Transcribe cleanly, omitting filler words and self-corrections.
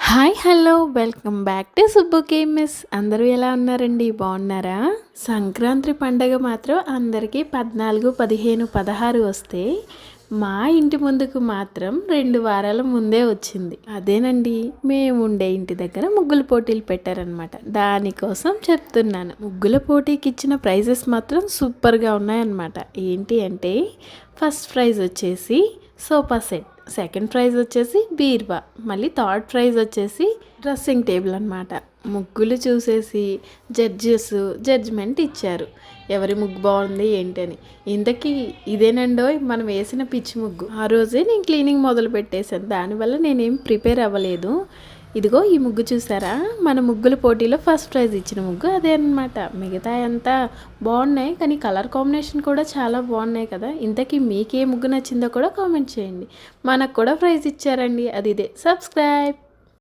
Hi hello welcome back to Subbu gamers. అందరూ ఎలా ఉన్నారండి? బాగున్నారా? సంక్రాంతి పండగ మాత్రం అందరికీ 14, 15, 16 వస్తే మా ఇంటి ముందుకు మాత్రం 2 వారాల ముందే వచ్చింది. అదేనండి, మేము ఉండే ఇంటి దగ్గర ముగ్గుల పోటీలు పెట్టారనమాట. దానికోసం చెప్తున్నాను. ముగ్గుల పోటీకి ఇచ్చిన ప్రైజెస్ మాత్రం సూపర్గా ఉన్నాయన్నమాట. ఏంటి అంటే ఫస్ట్ ప్రైజ్ వచ్చేసి సోఫా సెట్, సెకండ్ ప్రైజ్ వచ్చేసి బీర్వా, మళ్ళీ థర్డ్ ప్రైజ్ వచ్చేసి డ్రెస్సింగ్ టేబుల్ అనమాట. ముగ్గులు చూసేసి జడ్జిమెంట్ ఇచ్చారు, ఎవరి ముగ్గు బాగుంది ఏంటని. ఇంతకీ ఇదేనండో మనం వేసిన పిచ్చి ముగ్గు. ఆ రోజే నేను క్లీనింగ్ మొదలు పెట్టేశాను, దానివల్ల నేనేం ప్రిపేర్ అవ్వలేదు. ఇదిగో ఈ ముగ్గు చూసారా, మన ముగ్గుల పోటీలో ఫస్ట్ ప్రైజ్ ఇచ్చిన ముగ్గు అదే అనమాట. మిగతా అంతా బాగున్నాయి, కానీ కలర్ కాంబినేషన్ కూడా చాలా బాగున్నాయి కదా. ఇంతకీ మీకు ఏ ముగ్గు నచ్చిందో కూడా కామెంట్ చేయండి. మనకు కూడా ప్రైజ్ ఇచ్చారండి, అది ఇదే. సబ్స్క్రైబ్.